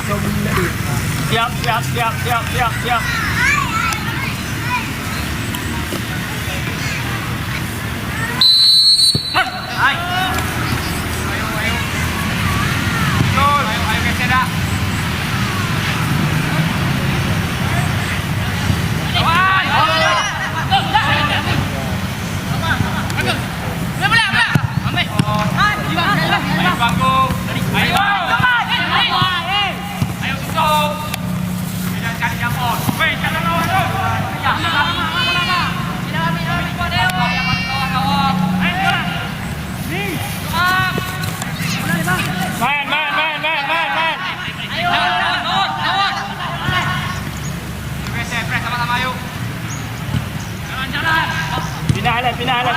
Siap. Hai. Ayo. Gol. Ayo geser dah. Pindah lah.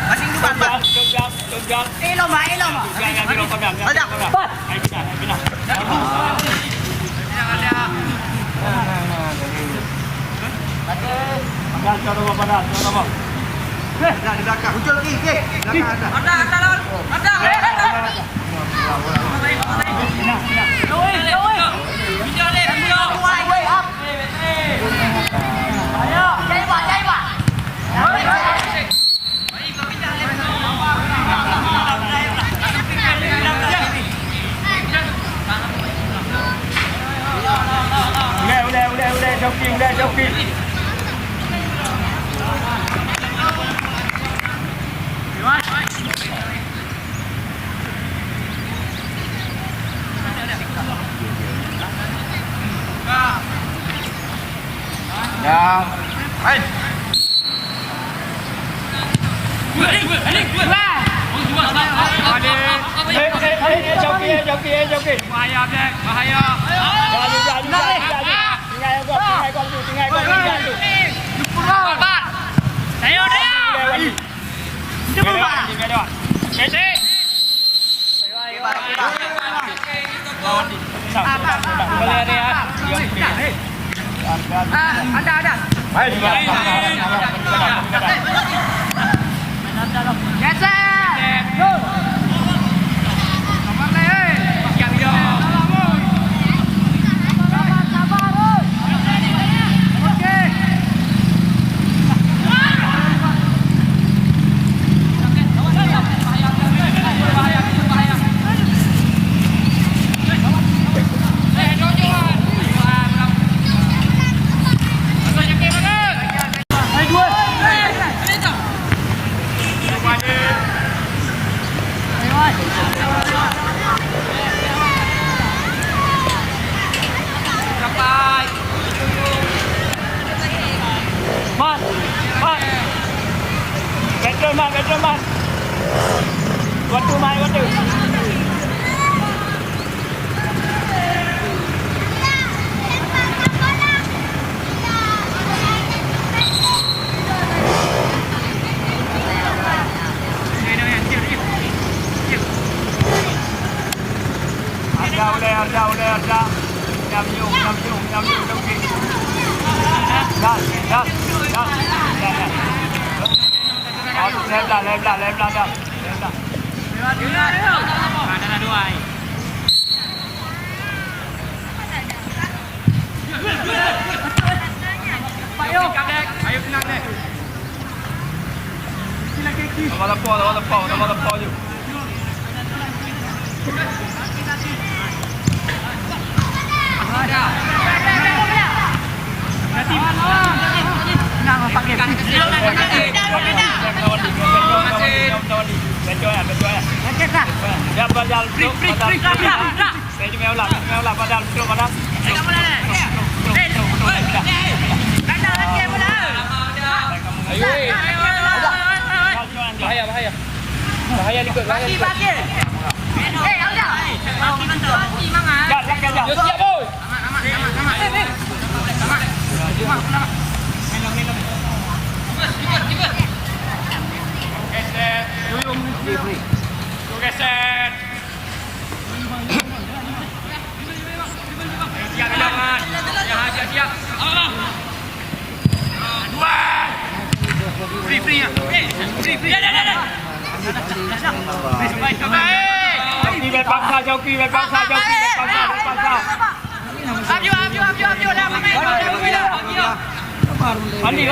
Masing dua Pak. Elom. Ajak. Pindah. Di belakang. Muncul ki. Belakang ada. Ada. Udah joki. Ya. Hai. Joki. Bahaya. Tinggal kau. Saya dia. Cepat Pak. Ada. Geser. Go. Man. What do? Ada. Nhầm nhiều. Lên là. Ada dua. Ayo tenang deh. Nawala po yun. Ayo. Bahaya. Bahaya ni kot. Bagi. Ada. Bagi mana? Jat. Yo siap boy. Geser. Yo geser. Siap jangan. Siap. Dua. Free ya. Free. Dah. Joki berpaksa. Abju dah pemain. Andi.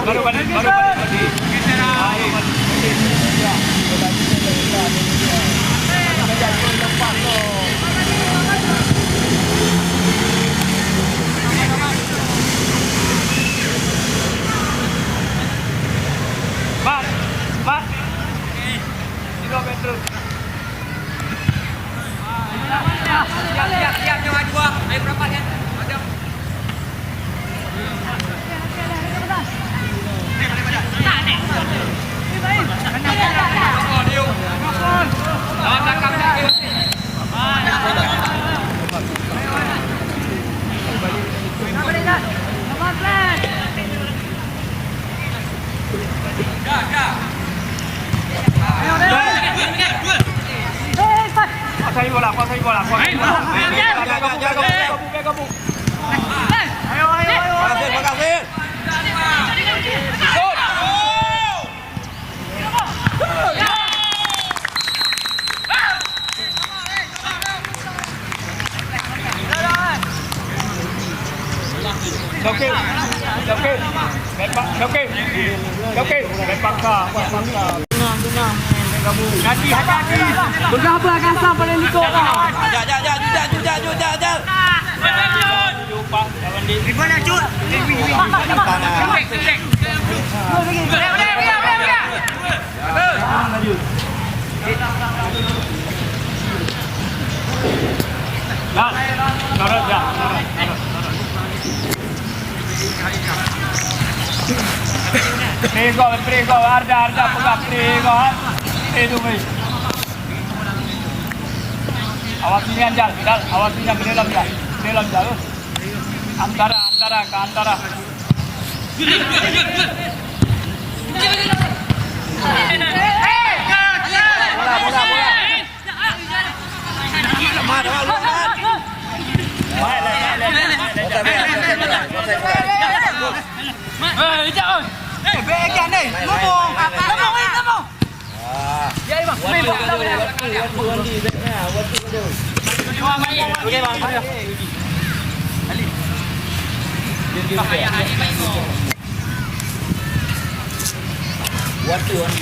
Baru balik. Mat. Kilometer. Siap coba dua. Ayo berapa kan? Ada. Lawan belakang sakit. Kuasai bola. Gabung. Ayo. Makasih. Joki. Berpaksa. Hati. Berapa kasar pada Niko kau? Jat. Jumpa lawan di. Mana cut? Prego, Arda pegang prego. Itu baik. Awas ini anjal, awas ini dalam jalur. Antara.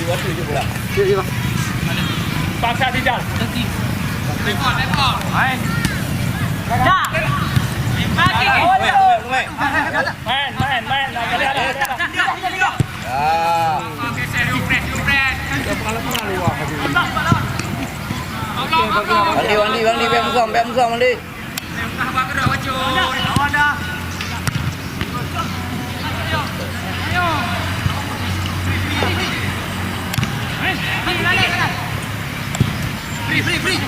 Watu je pula. Paksa tidak. Rekod. Main. Main. Wandi, biar musuh Wandi. Free.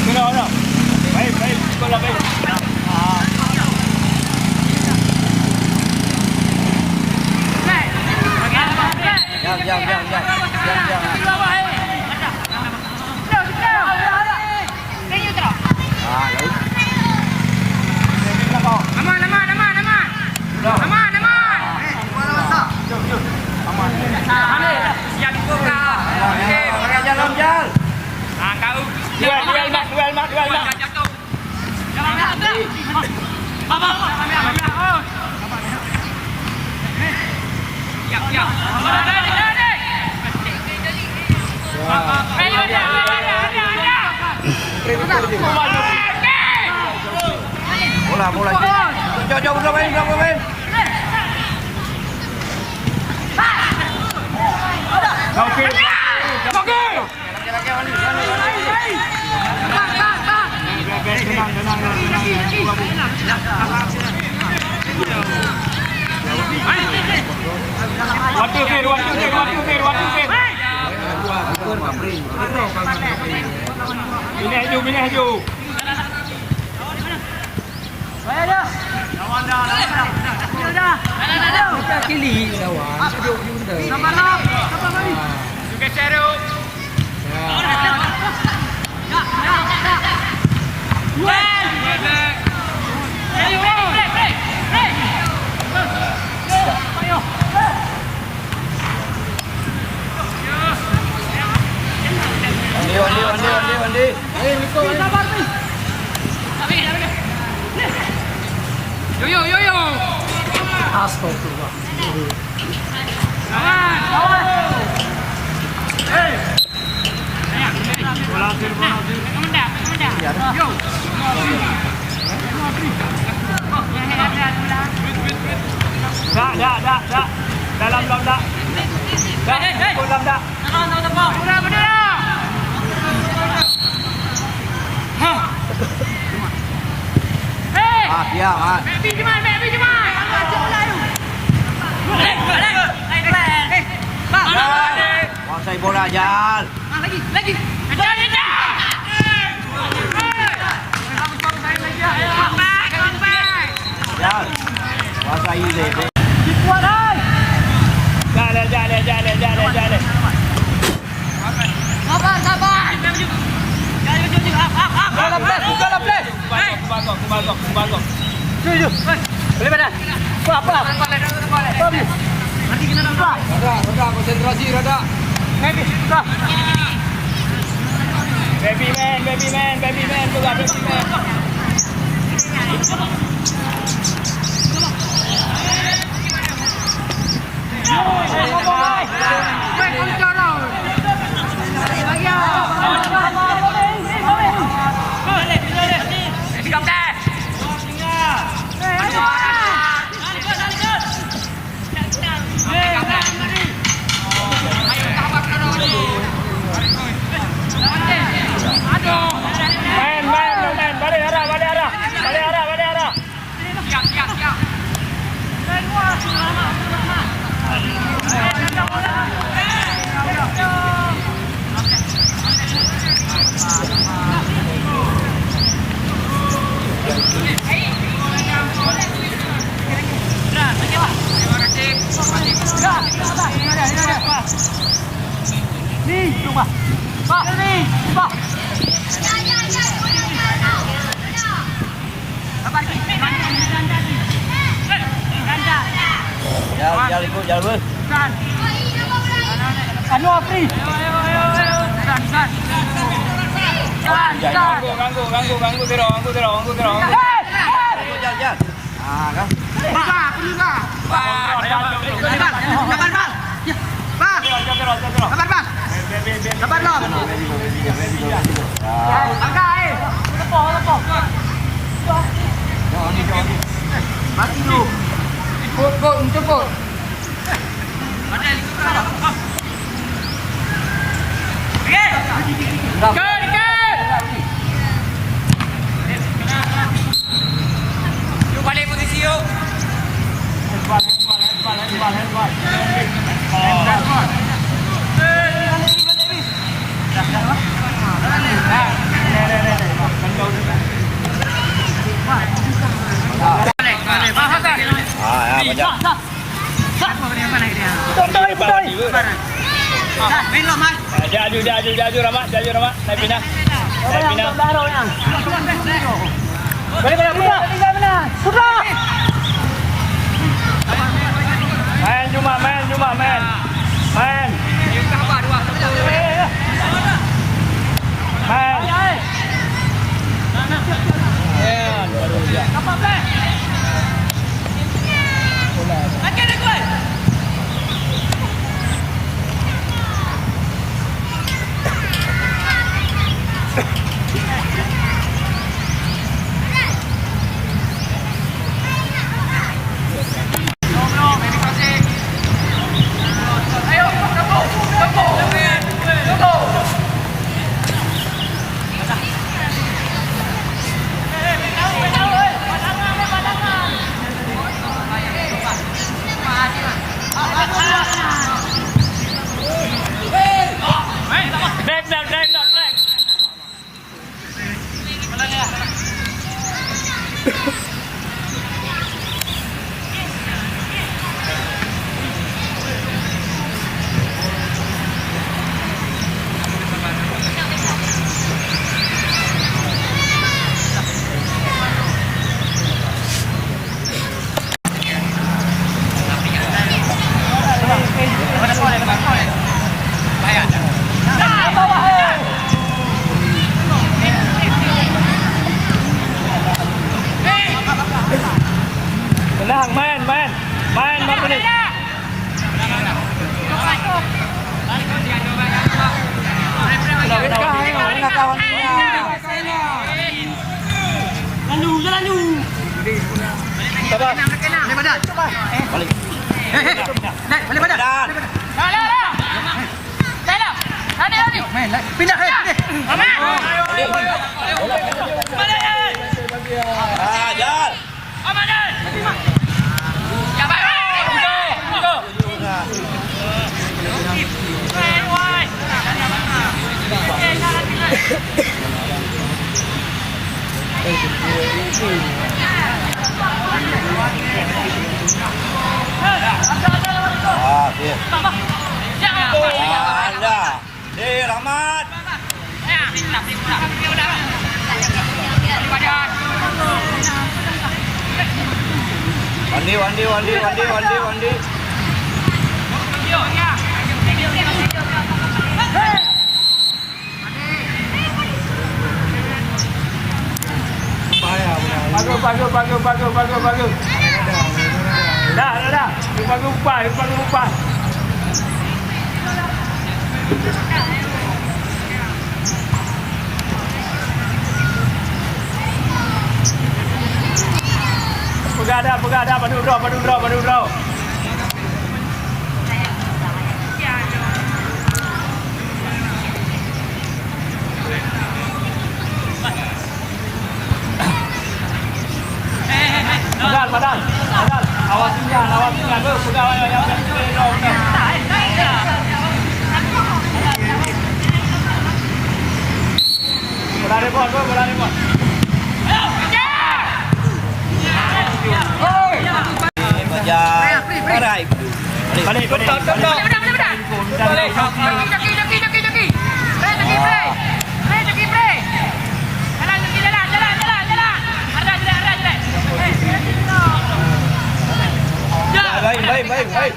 Benar. Baik. Bola baik. Jam. Jalan. Duel mat. Bola. Jauh, main. Okey. Okey. Waktu Fir. Bini haju. Juga seru. Wandi. Yo. Astagfirullah. Dah. Dalam dah. Dah. Ya, Mat. Baby cuman. Kuasai bola, Jal. Lagi. Jal. Kuasai dia. Jalan. Sabar. Buka play. Kubagok. Boleh badan. Apa? Nanti kena nampak. Rada, konsentrasi, Rada. Baby man. Buka baby man. Man. Balik arah. Siap. Jal ikut, Jal ber. Anu Afri. Ganggu terong. Ikut, Jal. Ah, kan? Mati dulu. Cukup. Yuk balik posisi yuk. Ah, ya, banyak. Jaju Rahmat. Naik pindah. Benar. Main cuma. Yuk kabar dua. Main. Baru dia. main Marco ni. Kawan Lalu. Sabar. Balik badan. Balik. Balik badan. Lah. Lari. Main. Pindah. Jal. Amanan. Ya baik. Anda. Rahmat. Wandi. Bagus. Dah. Bagus upah. Pegadah, padu draw. Padahal. Awas tinggal tu. Pegang yang draw. Bola repot. Balik. Baik.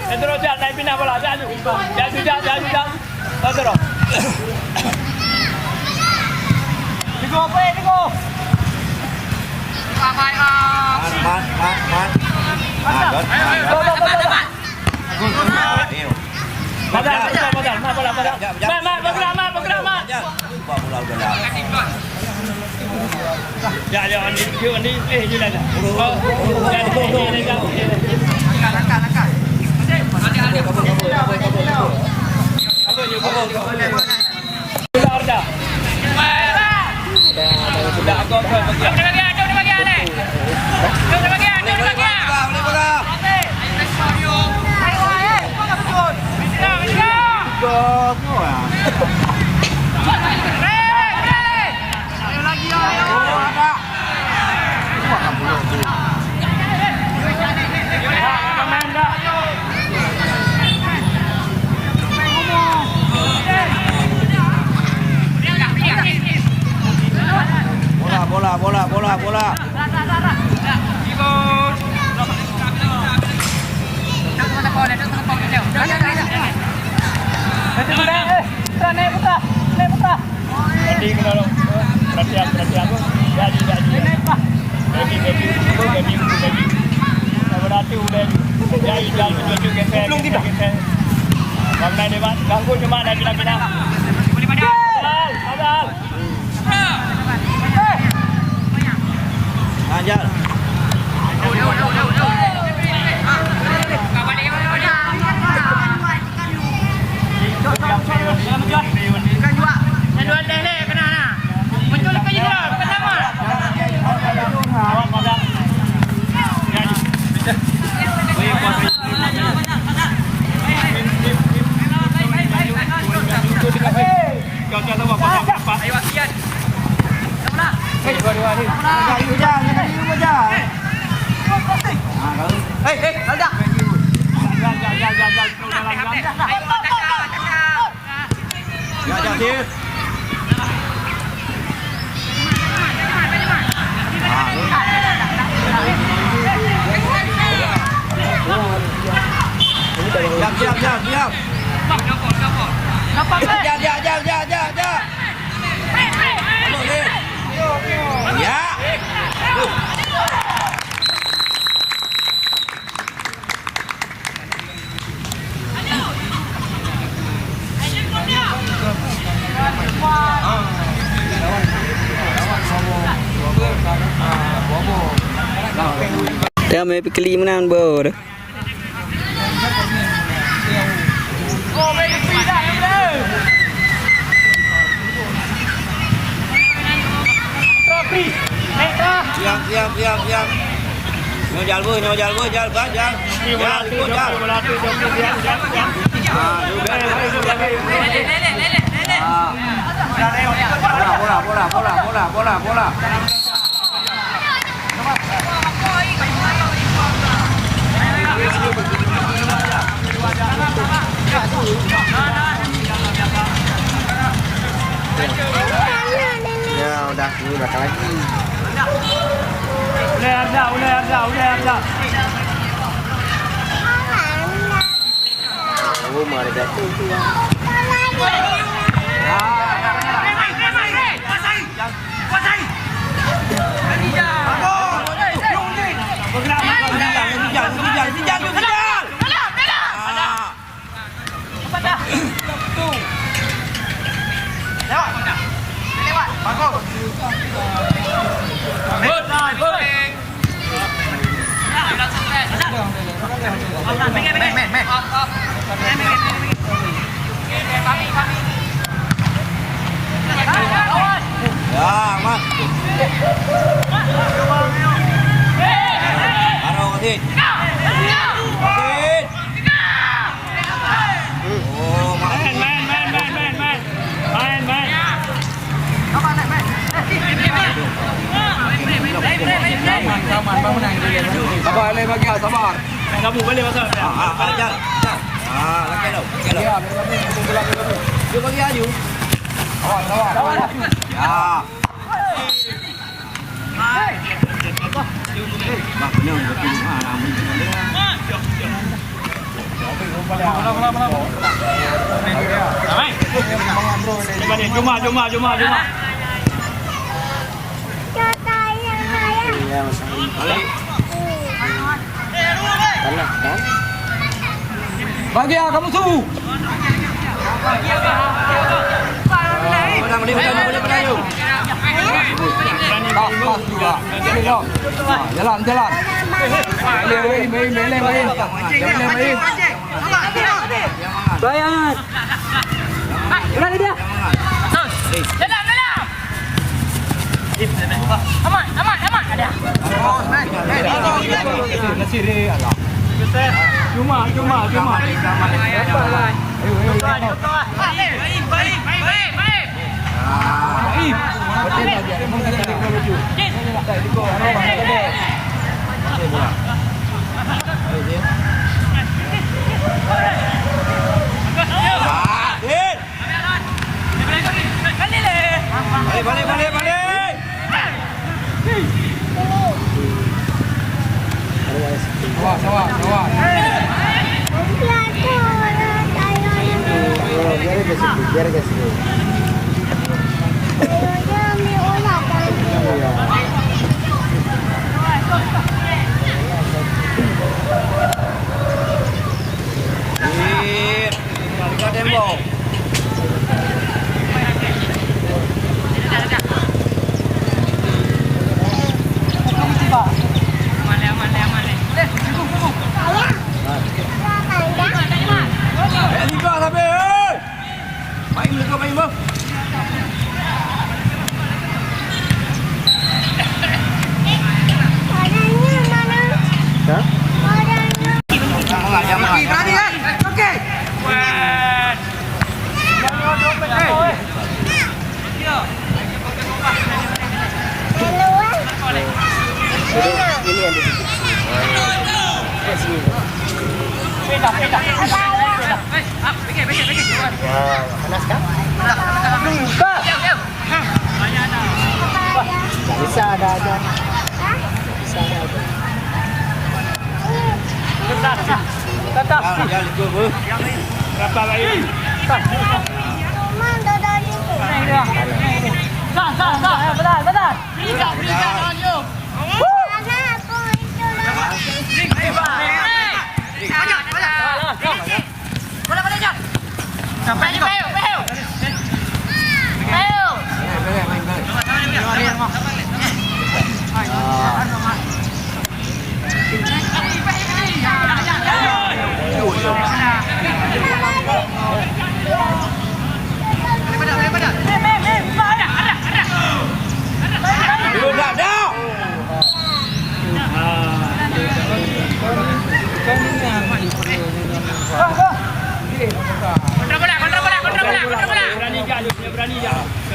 Pedro Jal, naik pindah bola, jaju. Pedro. Tigo. Bola. Jadi kalau perhatian. Jadi. Baby. Berarti udah jadi tujuh geser. Belum tidak. Warna depan ganggu cuma ada bila-bila. Boleh padahal. Anjal. Dua ni. Jangan Masih. Siap. Nampak kan? Jap. Ya. Dah mai pergi mana ber. Oh, main free dah, yang benar. Trofi, naik dah. Siap. Nyojal bu, jal. Ikut jal. Bola. Ya udah, ini bakal lagi. Udah Arda. Oh, mari dah tu. Ya, Mas. Taruh kasih. Oh, Main. Sabar, leh bagi sabar. Kamu balik pasal. Jalan. Lagi dah. Dia bagi aju. Lawan. Ya. Mak, ni betul mana amun. Ramai. Jom. Balik. Bagi kamu su. Boleh yuk. Pas juga. Jalan. Main. Bayar. Udah dia. Jalan. Aman. Ada. Nasi dia Allah. Cuma. Balik. Sawah. Biar ke situ. Kita tembok. Liga sampai. Main liga main bang. Jangan. Berani kan? Okey. Peda. Panas kan? Bisa ada aja. Bisa ada aja. Tetap. Jangan ikut bro. Berapa lagi?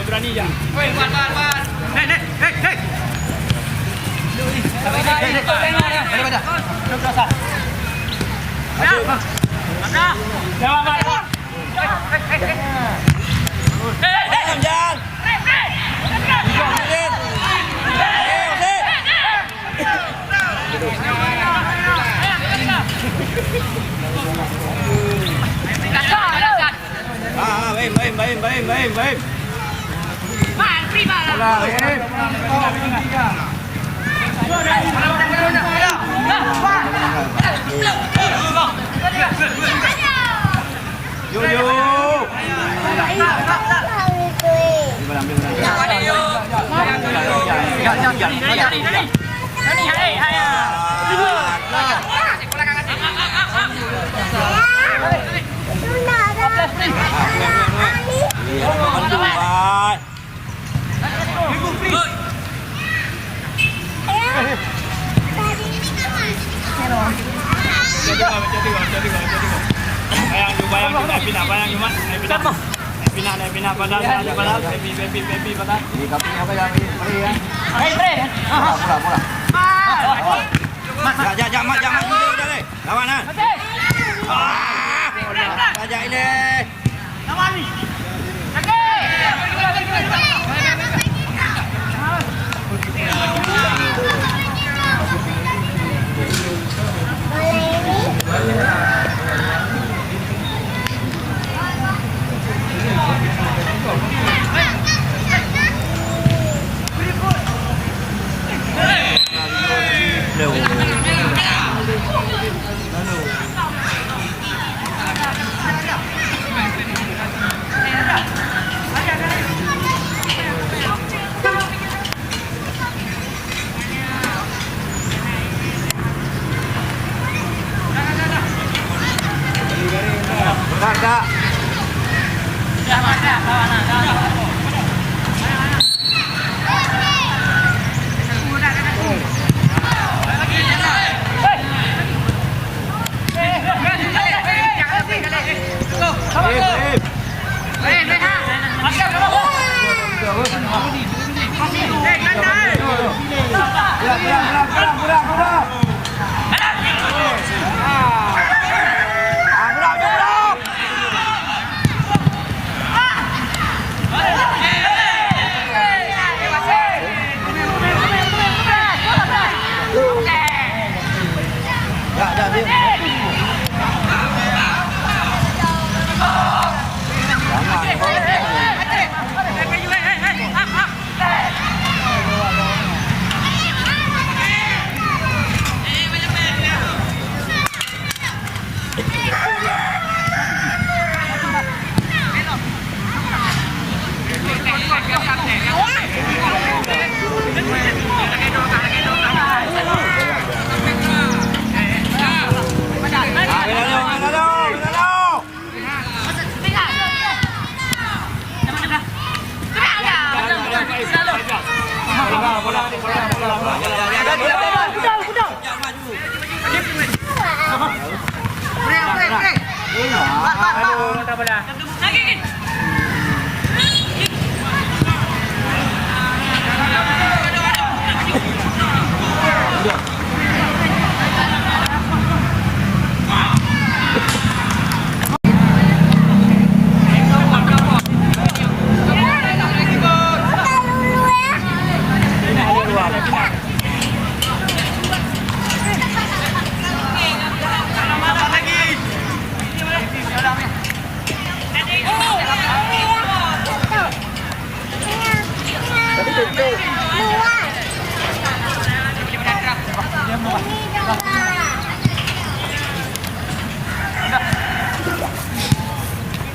Berani je. Baik. Bayang pindah padahal baby padahal. Ini kapinya apa yang ini ya? Mula. Jangan dulu dah deh. Lawanan. Saja ini. Lawan ni. Tak.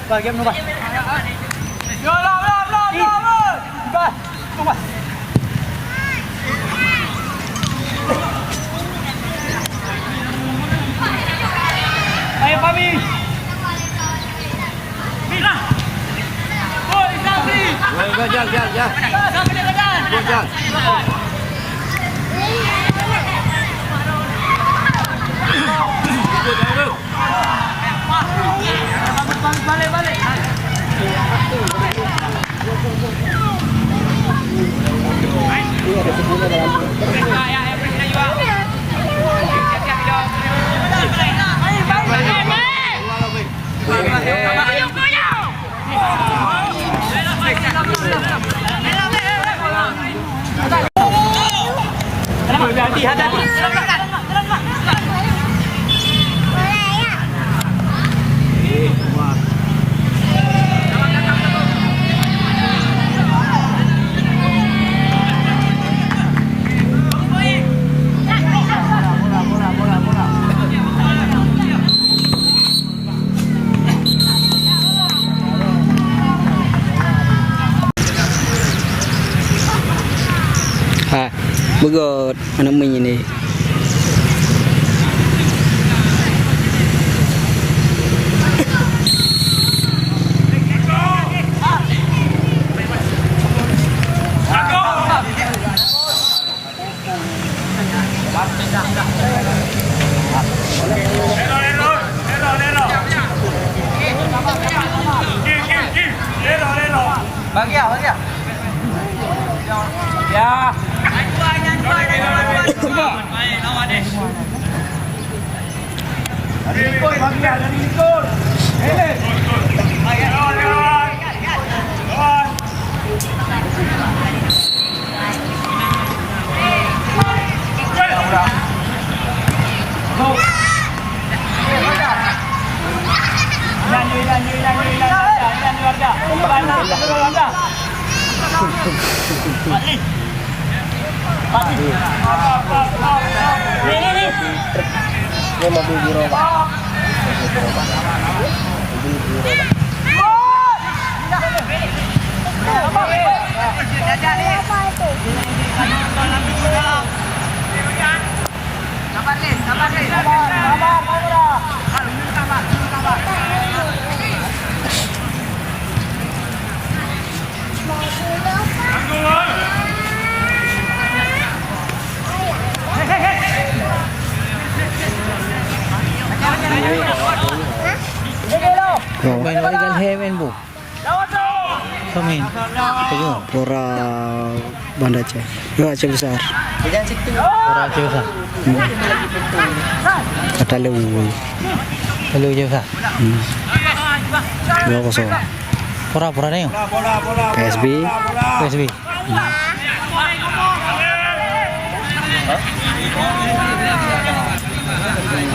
Bagi game nombor. Ayo Fami. Mira. Oh, Isabri. Jal. Sampai dekat. Jal. Balik. Hati-hati. Ha, begot mana main ni. Bagi ya. Ya. Dari Nikon, bagi ya, dari Nikon. Lawan. Nyanyi warga. Ini. Dia mobil biru. Main legal heaven bu. Pemain. Tengok. Pura Banda Aceh. Ya, Aceh besar. Orang Aceh besar. Kata lewu. Kalau je besar. 2-0. Pura ni. PSB. PSB.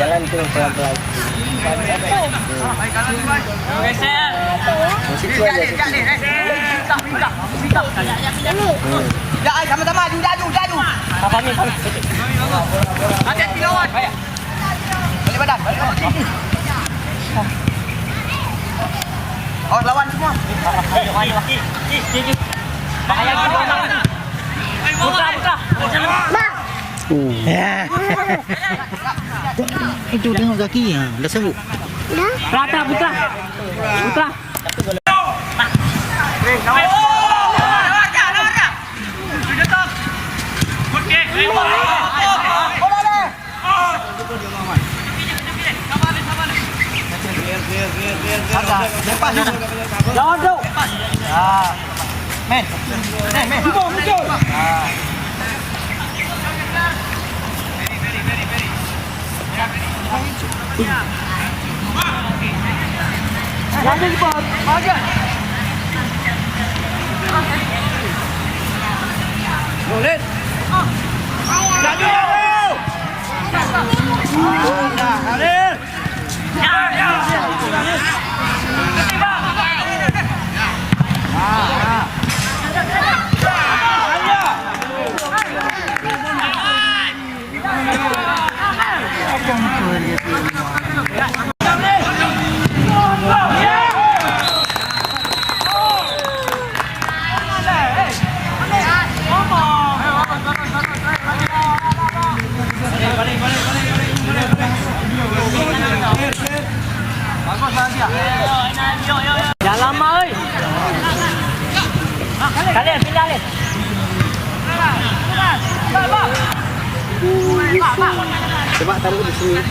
Jalan tu pelan-pelan. Sama-sama jaju. Apa ni? Hati-hati lawan. Balik badan. Oh, lawan semua. Buka. Ya. Itu tengok kaki ya. Dah sebut. Rata putra. Lawan tu. Men. Muncul. Jangan cepat. Aja. Boleh. Jangan. Halil. Dah lama oi. Kalian pindah ni. Coba taruh di sini.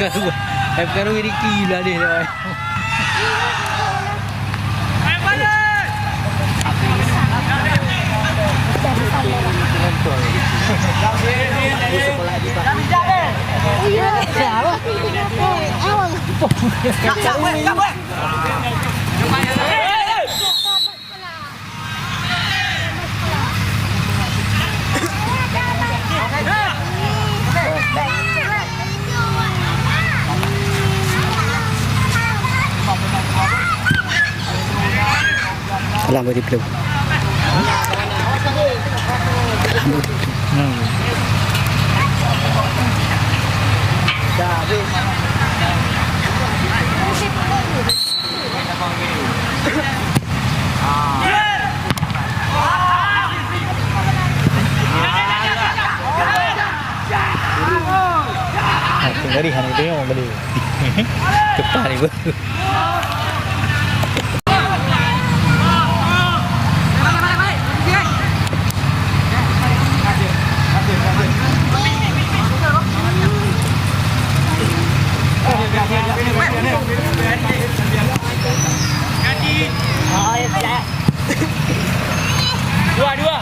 Perkara ini gila dia dah. Dalam body flow. Dari hari itu yang beli. Cepat ni ber. Dua.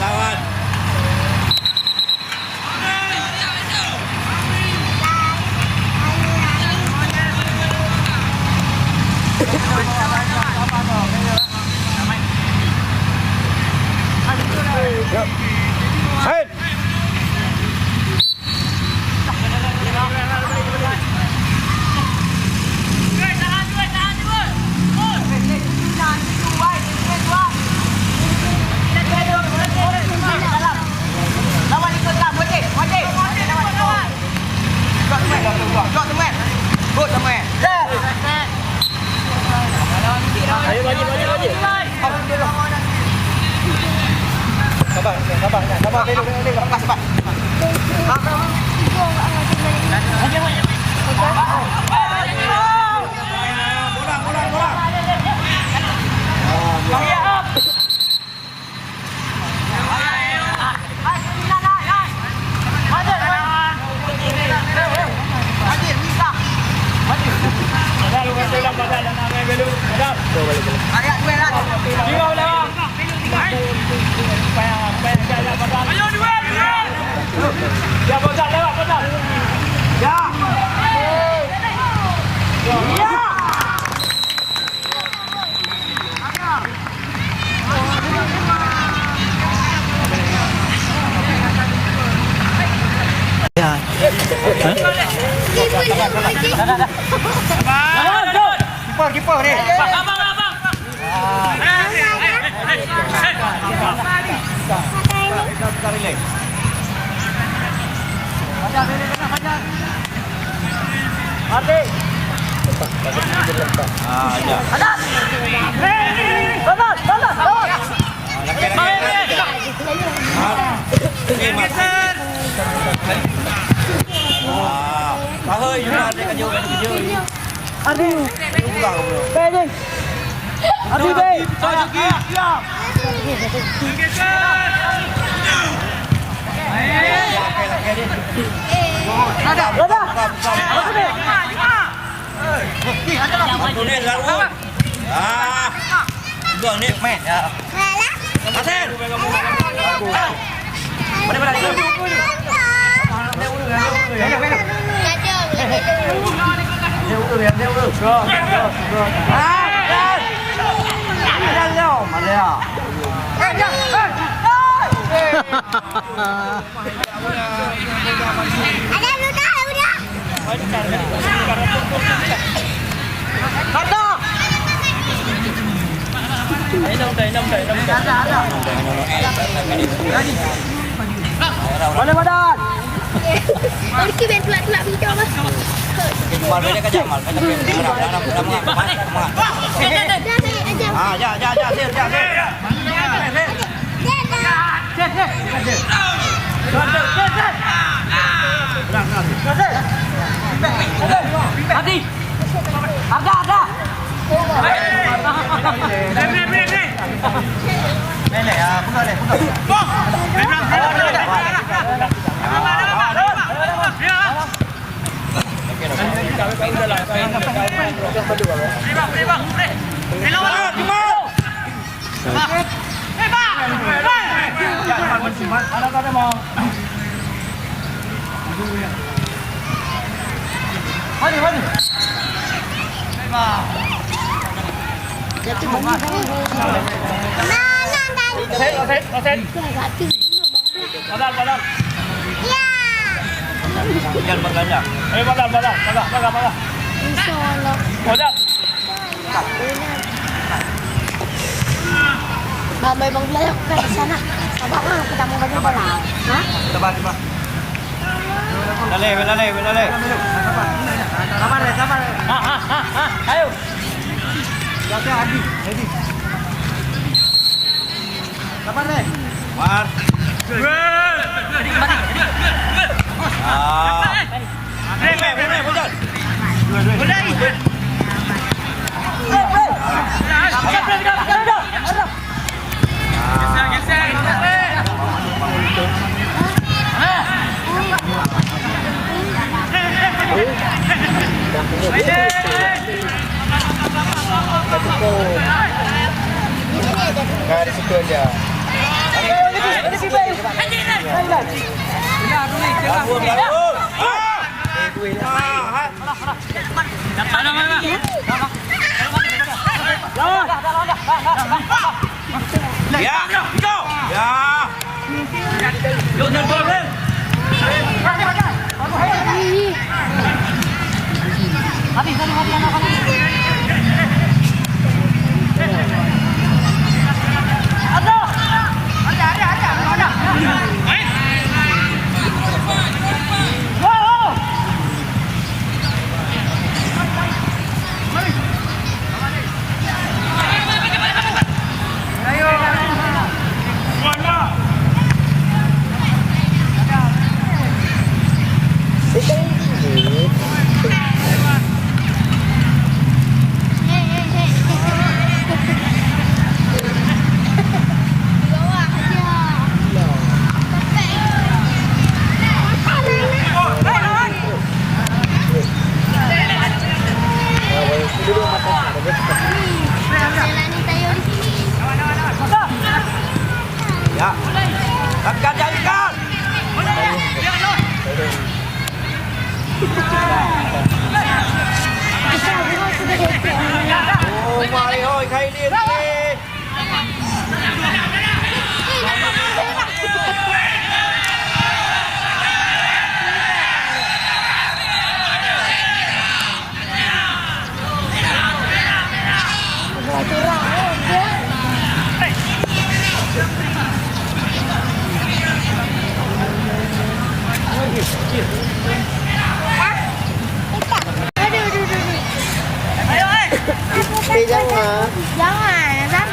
Lawan. Hai. Ayo lagi. Sabar. Lepas. Ya, bosan lewat. Ya. Kiper ni. Abang. Mati. Ada. Gol ni main ya. Asen. Mana? Mana badan? Pergi betul-betul bincang mas. Mal dia kejam mal. Ada. Nenek ah, pegang deh, pegang. Badal. Ya. Jangan berganjang. Badal. Insyaallah. Badal. Mama Bang Bilayak ke sana. Sabak mah kita mau banyak bola. Hah? Sabar. Belale. Sabar. Ayo. Jaga Adi, ready. Sabar deh. War. Boleh, betul. Dari situ aja. Ya, go. Ya. Jalani tayo di sini. Ya. Jadikan. Oh, mari hoi khai liên đi. Jangan. Jangan.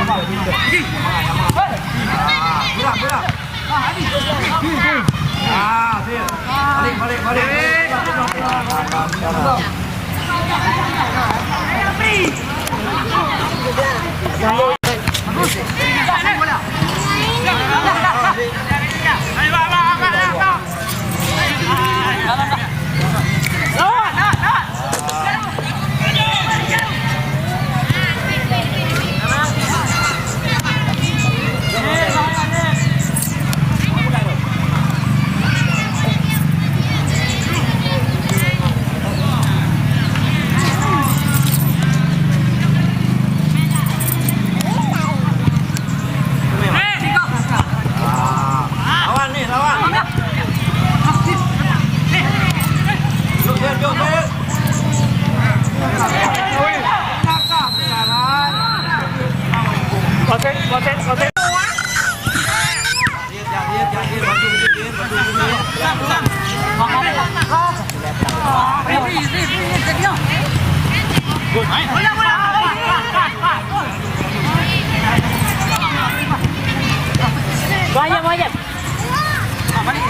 Gerak. Balik. Konsen. Banyak. Balik. Lepas dulu.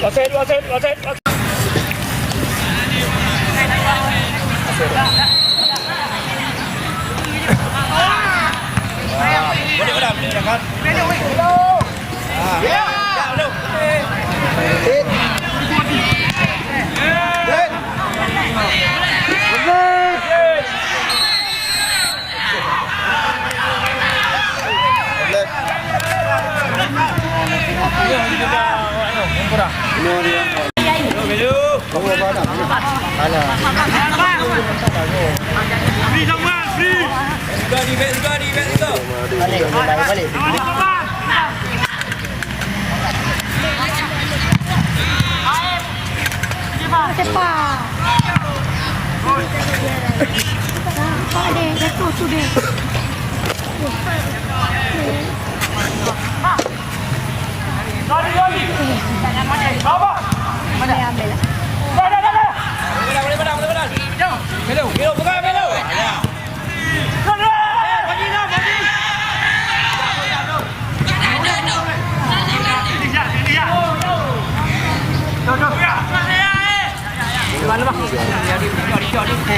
Wasit. Boleh kan?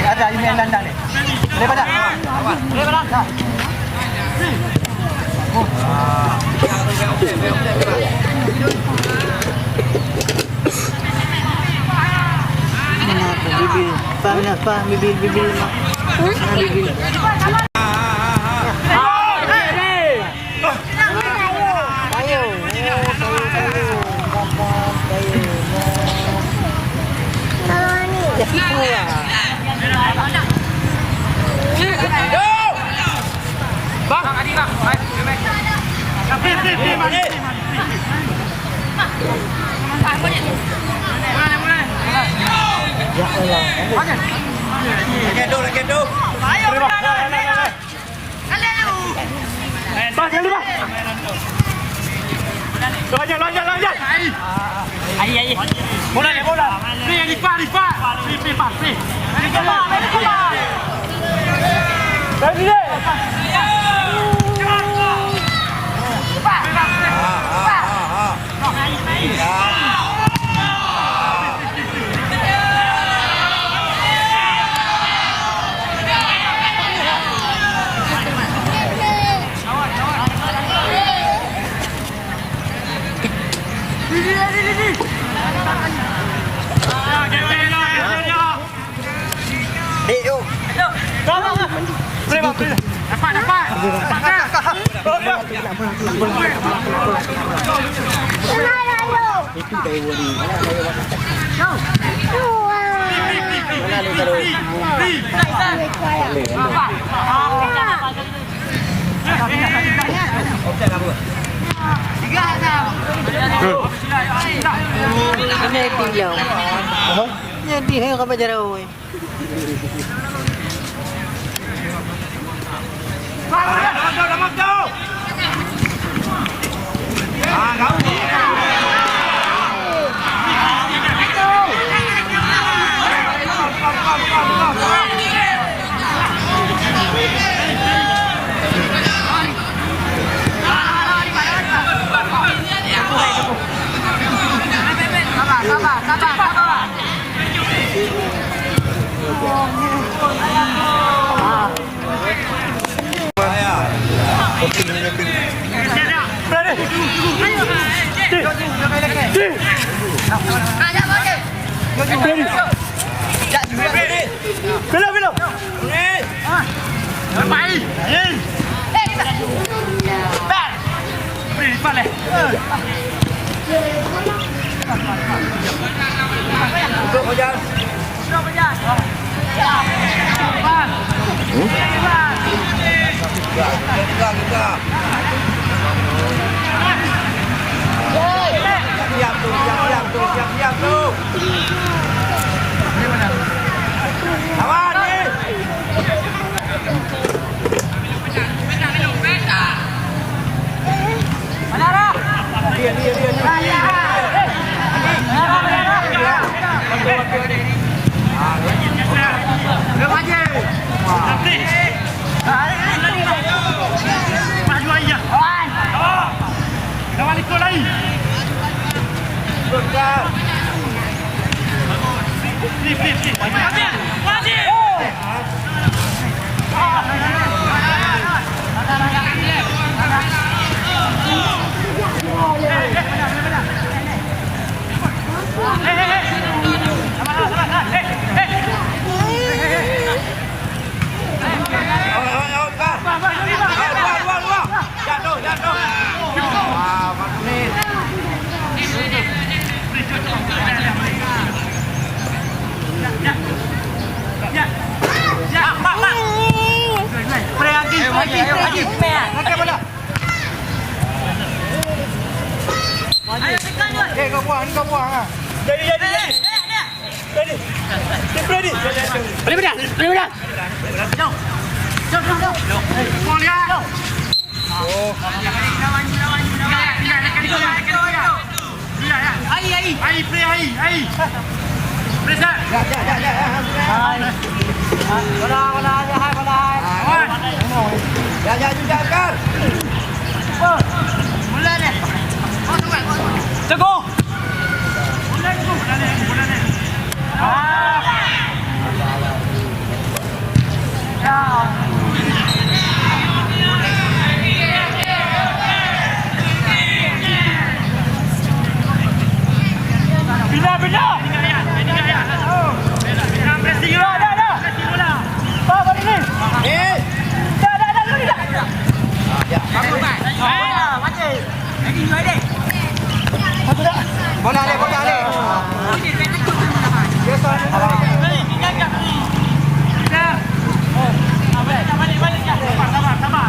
Ada ini yang dandang ni. Boleh pada? Bibil. Faham bibil. Bibil. Bang, Adi bang. Kendo. Bang, jangan lupa. Lonjak. Ai. Bola. Ni lipat. Ni. Tadi deh. Jadi hai kau baca rawi. Belum. Siap tuh. Lawan nih. Lawan ikut lagi. Jatuh. Wah, menit. Kau buang ah. Jadi. Boleh. Buang dia. Ai. Presa. Ya juga kan. Mulai ni. Teguh. Bina. Bola le. Balik. Sabar.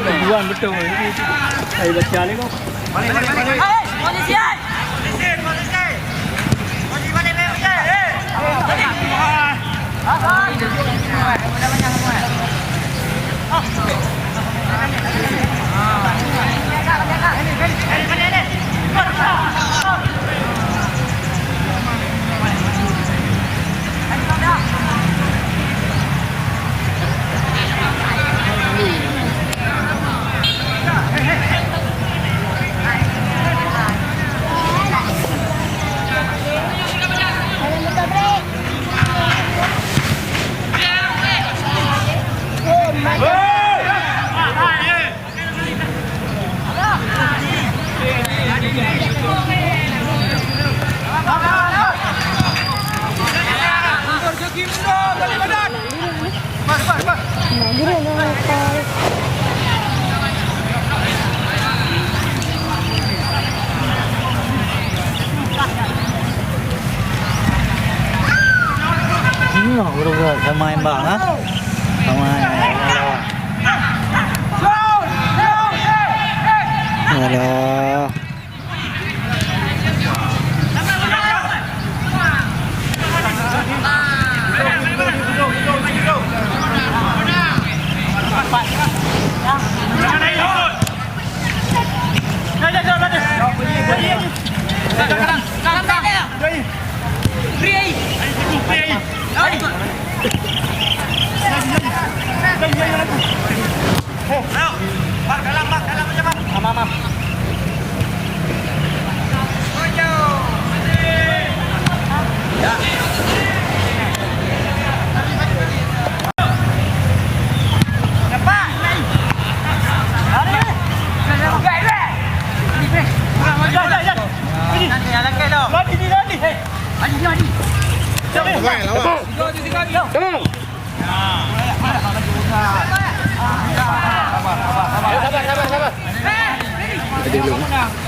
Tujuan betul. Hai baca ni kau. Posisi. Bro, sama yang bang, ha? Sama yang lawan. Alah.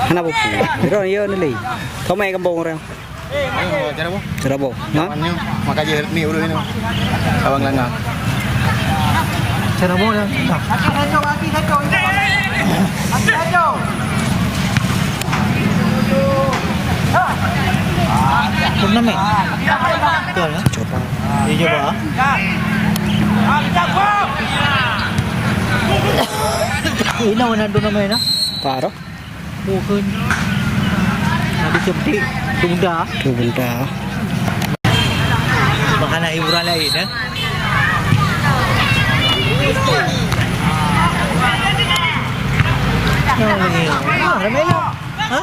Hana bu. Ro yo ni li. Thau mai kampung orang. Cerabo. Ha? Maka je ni dulu ni. Abang Langgar. Cerabo dah. Turnamen. Betul ya? Coba. Dia coba. Ini mana turnamen ah? Paro. Bukan. Nanti cepat tunda. Tunda. Makanan hiburan lain ya. Ramai lah. Ha?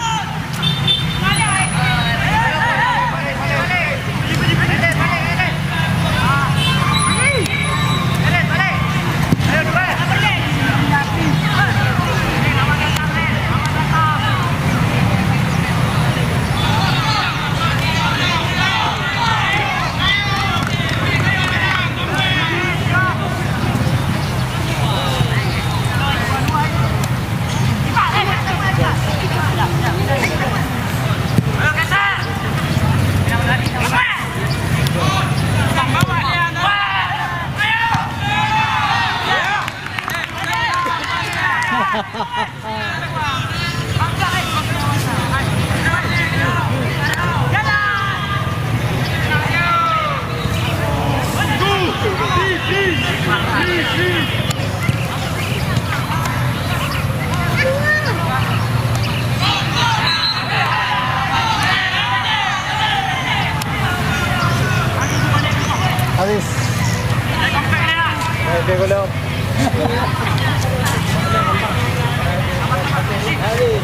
Habis. Okey, kalau. Habis.